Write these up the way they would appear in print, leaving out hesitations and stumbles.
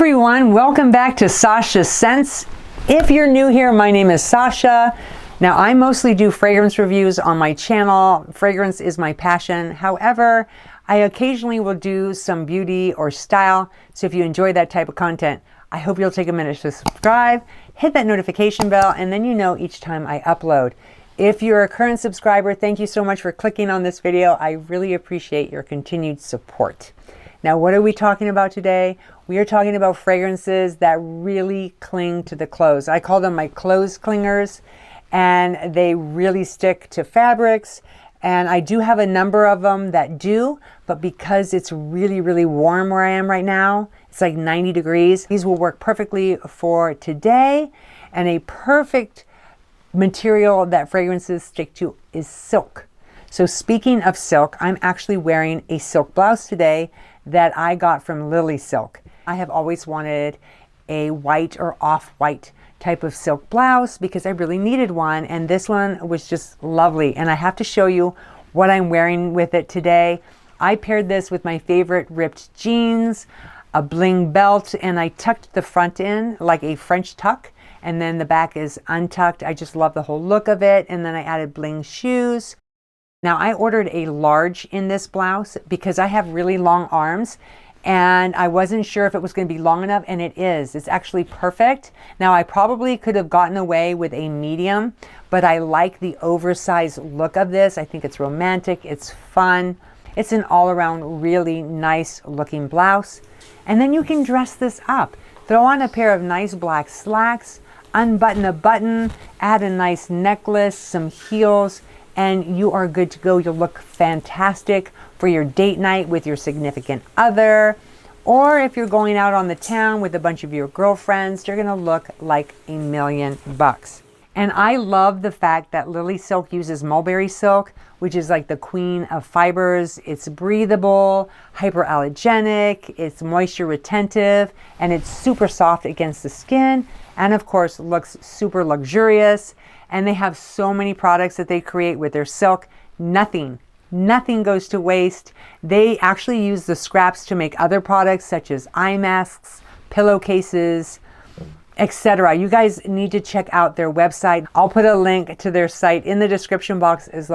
everyone, welcome back to Sasha Scents. If you're new here, my name is Sasha. Now I mostly do fragrance reviews on my channel. Fragrance is my passion. However, I occasionally will do some beauty or style. So if you enjoy that type of content, I hope you'll take a minute to subscribe, hit that notification bell, and then you know each time I upload. If you're a current subscriber, thank you so much for clicking on this video. I really appreciate your continued support. Now, what are we talking about today? We are talking about fragrances that really cling to the clothes. I call them my clothes clingers, and they really stick to fabrics. And I do have a number of them that do, but because it's really, really warm where I am right now, it's like 90 degrees, these will work perfectly for today. And a perfect material that fragrances stick to is silk. So speaking of silk, I'm actually wearing a silk blouse today that I got from Lily Silk. I have always wanted a white or off-white type of silk blouse because I really needed one, and this one was just lovely. And I have to show you what I'm wearing with it today. I paired this with my favorite ripped jeans, a bling belt, and I tucked the front in like a French tuck, and then the back is untucked. I just love the whole look of it. And then I added bling shoes. Now I ordered a large in this blouse because I have really long arms and I wasn't sure if it was going to be long enough, and it is. It's actually perfect. Now I probably could have gotten away with a medium, but I like the oversized look of this. I think it's romantic, it's fun. It's an all-around really nice looking blouse. And then you can dress this up. Throw on a pair of nice black slacks, unbutton a button, add a nice necklace, some heels, and you are good to go. You'll look fantastic for your date night with your significant other, or if you're going out on the town with a bunch of your girlfriends, you're gonna look like $1,000,000. And I love the fact that Lily Silk uses mulberry silk, which is like the queen of fibers. It's breathable, hyperallergenic, it's moisture retentive, and it's super soft against the skin, and of course looks super luxurious. And they have so many products that they create with their silk. Nothing goes to waste. They actually use the scraps to make other products such as eye masks, pillowcases, etc. You guys need to check out their website. I'll put a link to their site in the description box as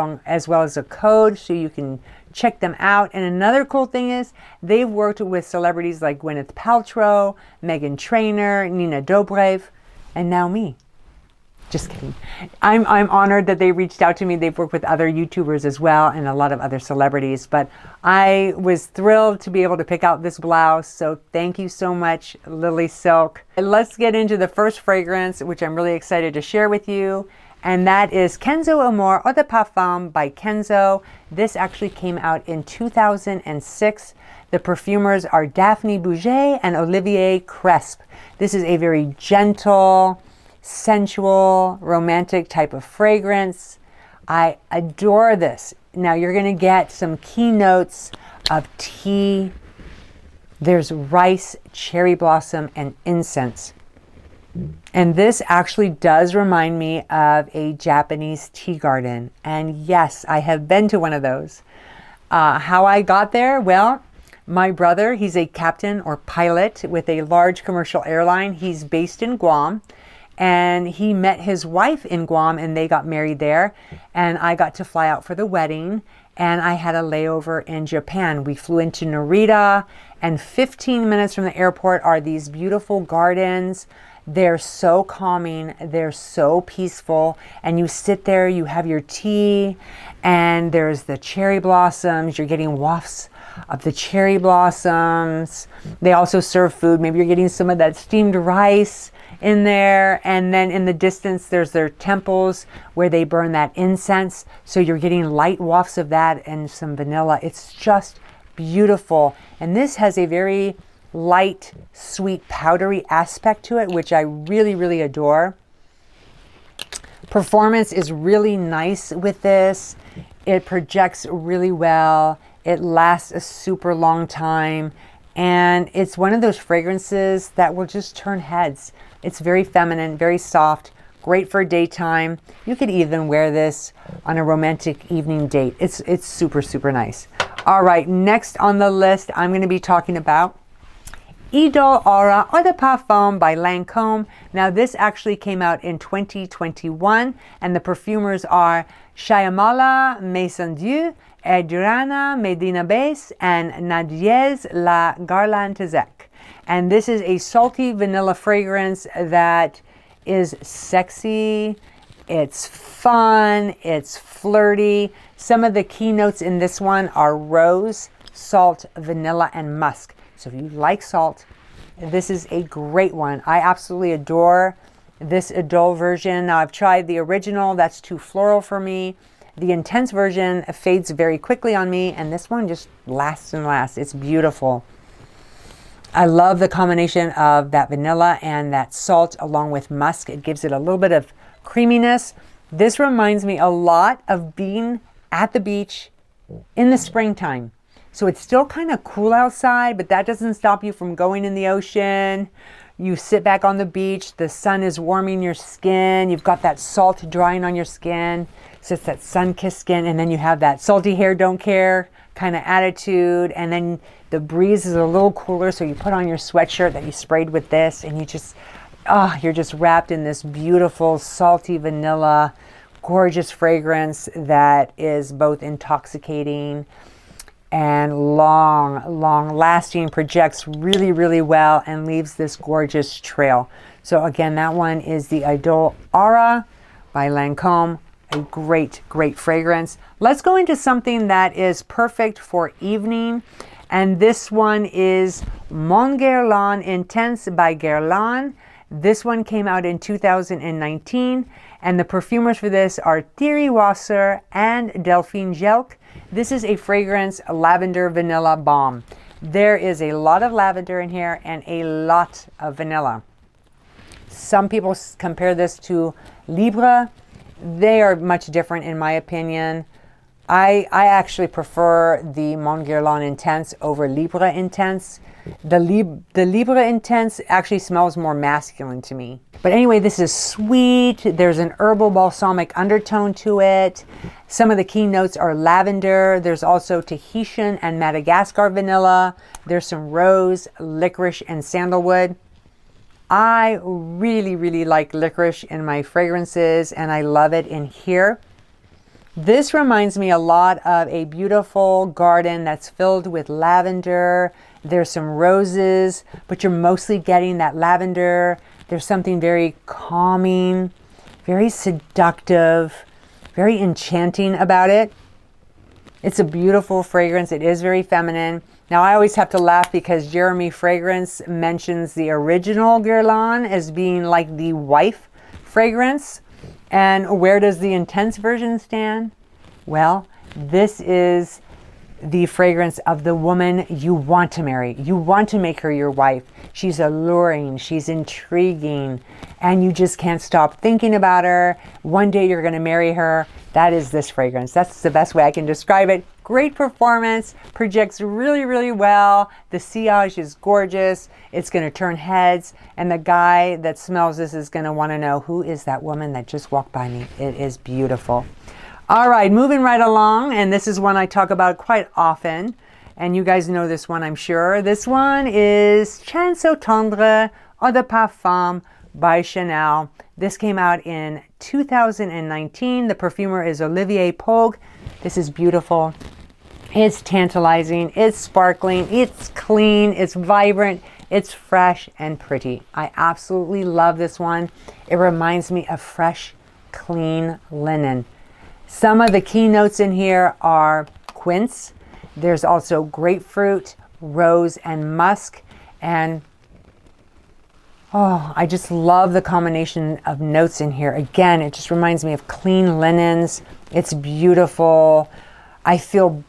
well as a code so you can check them out. And another cool thing is they've worked with celebrities like Gwyneth Paltrow, Meghan Trainor, Nina Dobrev, and now me. Just kidding. I'm honored that they reached out to me. They've worked with other YouTubers as well and a lot of other celebrities, but I was thrilled to be able to pick out this blouse. So thank you so much, Lily Silk. And let's get into the first fragrance, which I'm really excited to share with you. And that is Kenzo Amour Eau de Parfum by Kenzo. This actually came out in 2006. The perfumers are Daphne Bouget and Olivier Cresp. This is a very gentle, sensual, romantic type of fragrance. I adore this. Now you're going to get some key notes of tea. There's rice, cherry blossom, and incense. And this actually does remind me of a Japanese tea garden. And yes, I have been to one of those. How I got there? Well, my brother, he's a captain or pilot with a large commercial airline. He's based in Guam. And he met his wife in Guam and they got married there. And I got to fly out for the wedding, and I had a layover in Japan. We flew into Narita, and 15 minutes from the airport are these beautiful gardens. They're so calming, they're so peaceful, and you sit there, you have your tea, and there's the cherry blossoms. You're getting wafts of the cherry blossoms. They also serve food. Maybe you're getting some of that steamed rice in there, and then in the distance there's their temples where they burn that incense, so you're getting light wafts of that and some vanilla. It's just beautiful, and this has a very light, sweet, powdery aspect to it, which I really adore. Performance is really nice with this. It projects really well. It lasts a super long time. And it's one of those fragrances that will just turn heads. It's very feminine, very soft, great for daytime. You could even wear this on a romantic evening date. It's super nice. All right, next on the list, I'm going to be talking about IDOLE Aura Eau de Parfum by Lancome. Now this actually came out in 2021 and the perfumers are Shyamala Maison Dieu, Adriana Medina Base, and Nadiez La Garlantezek. And this is a salty vanilla fragrance that is sexy, it's fun, it's flirty. Some of the key notes in this one are rose, salt, vanilla, and musk. So if you like salt, this is a great one. I absolutely adore this IDOLE version. Now I've tried the original, that's too floral for me. The intense version fades very quickly on me, and this one just lasts and lasts. It's beautiful. I love the combination of that vanilla and that salt along with musk. It gives it a little bit of creaminess. This reminds me a lot of being at the beach in the springtime. So it's still kind of cool outside, but that doesn't stop you from going in the ocean. You sit back on the beach, the sun is warming your skin, you've got that salt drying on your skin, so it's that sun-kissed skin, and then you have that salty hair, don't care kind of attitude, and then the breeze is a little cooler, so you put on your sweatshirt that you sprayed with this, and you just, you're just wrapped in this beautiful, salty vanilla, gorgeous fragrance that is both intoxicating and long lasting, projects really, really well, and leaves this gorgeous trail. So again, that one is the IDOLE Aura by Lancome. A great fragrance. Let's go into something that is perfect for evening. And this one is Mon Guerlain Intense by Guerlain. This one came out in 2019. And the perfumers for this are Thierry Wasser and Delphine Jelk. This is a fragrance lavender vanilla balm. There is a lot of lavender in here and a lot of vanilla. Some people compare this to Libre. They are much different in my opinion. I actually prefer the Mon Guerlain Intense over Libre Intense. The Libre Intense actually smells more masculine to me. But anyway, this is sweet. There's an herbal balsamic undertone to it. Some of the key notes are lavender. There's also Tahitian and Madagascar vanilla. There's some rose, licorice, and sandalwood. I really like licorice in my fragrances, and I love it in here. This reminds me a lot of a beautiful garden that's filled with lavender. There's some roses, but you're mostly getting that lavender. There's something very calming, very seductive, very enchanting about it. It's a beautiful fragrance. It is very feminine. Now I always have to laugh because Jeremy Fragrance mentions the original Guerlain as being like the wife fragrance. And where does the intense version stand? Well, this is the fragrance of the woman you want to marry. You want to make her your wife. She's alluring, she's intriguing, and you just can't stop thinking about her. One day you're going to marry her. That is this fragrance. That's the best way I can describe it. Great performance, projects really well. The sillage is gorgeous. It's going to turn heads, and the guy that smells this is going to want to know, who is that woman that just walked by me? It is beautiful. All right, moving right along, and this is one I talk about quite often, and you guys know this one, I'm sure. This one is Tendre Eau de Parfum by Chanel. This came out in 2019. The perfumer is Olivier Pogue. This is beautiful. It's tantalizing, it's sparkling, it's clean, it's vibrant, it's fresh and pretty. I absolutely love this one. It reminds me of fresh, clean linen. Some of the key notes in here are quince. There's also grapefruit, rose, and musk. And I just love the combination of notes in here. Again, it just reminds me of clean linens. It's beautiful. I feel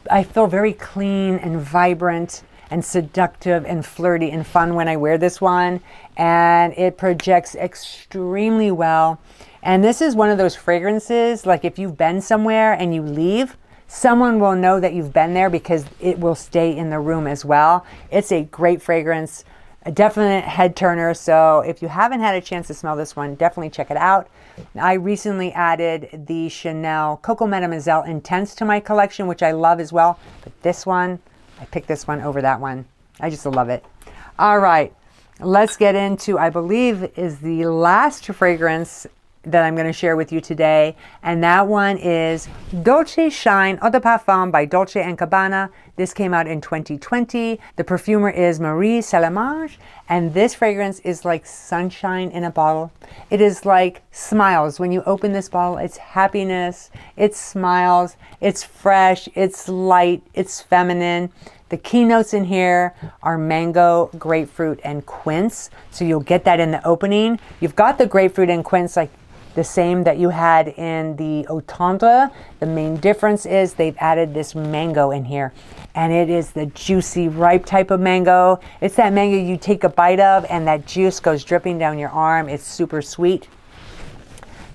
very clean and vibrant and seductive and flirty and fun when I wear this one, and it projects extremely well. And this is one of those fragrances, like if you've been somewhere and you leave, someone will know that you've been there because it will stay in the room as well. It's a great fragrance, a definite head turner. So if you haven't had a chance to smell this one, definitely check it out. I recently added the Chanel Coco Mademoiselle Intense to my collection, which I love as well. But this one, I picked this one over that one. I just love it. All right, let's get into, I believe, is the last fragrance that I'm going to share with you today. And that one is Dolce Shine Eau de Parfum by Dolce & Gabbana. This came out in 2020. The perfumer is Marie Salamage. And this fragrance is like sunshine in a bottle. It is like smiles. When you open this bottle, it's happiness, it's smiles, it's fresh, it's light, it's feminine. The keynotes in here are mango, grapefruit, and quince. So you'll get that in the opening. You've got the grapefruit and quince like the same that you had in the Tendre. The main difference is they've added this mango in here. And it is the juicy, ripe type of mango. It's that mango you take a bite of and that juice goes dripping down your arm. It's super sweet.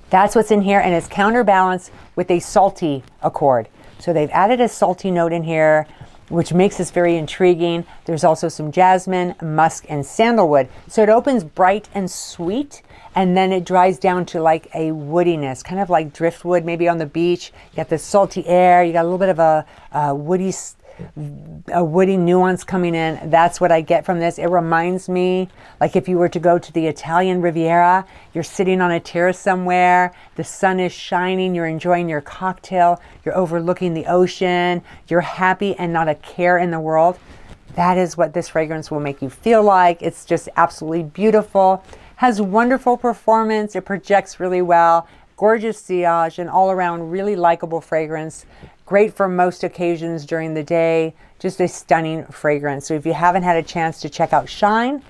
That's what's in here, and it's counterbalanced with a salty accord. So they've added a salty note in here, which makes this very intriguing. There's also some jasmine, musk, and sandalwood. So it opens bright and sweet, and then it dries down to like a woodiness, kind of like driftwood, maybe on the beach. You got the salty air, you got a little bit of a woody nuance coming in. That's what I get from this. It reminds me, like if you were to go to the Italian Riviera, you're sitting on a terrace somewhere, the sun is shining, you're enjoying your cocktail, you're overlooking the ocean, you're happy and not a care in the world. That is what this fragrance will make you feel like. It's just absolutely beautiful. Has wonderful performance. It projects really well. Gorgeous sillage, and all around really likable fragrance. Great for most occasions during the day. Just a stunning fragrance. So if you haven't had a chance to check out Shine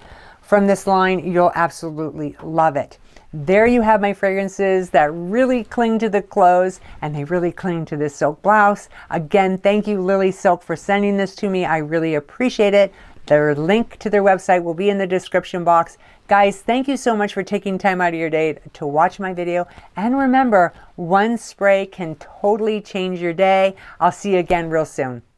from this line, you'll absolutely love it. There you have my fragrances that really cling to the clothes, and they really cling to this silk blouse. Again, thank you Lily Silk for sending this to me. I really appreciate it. Their link to their website will be in the description box. Guys, thank you so much for taking time out of your day to watch my video. And remember, one spray can totally change your day. I'll see you again real soon.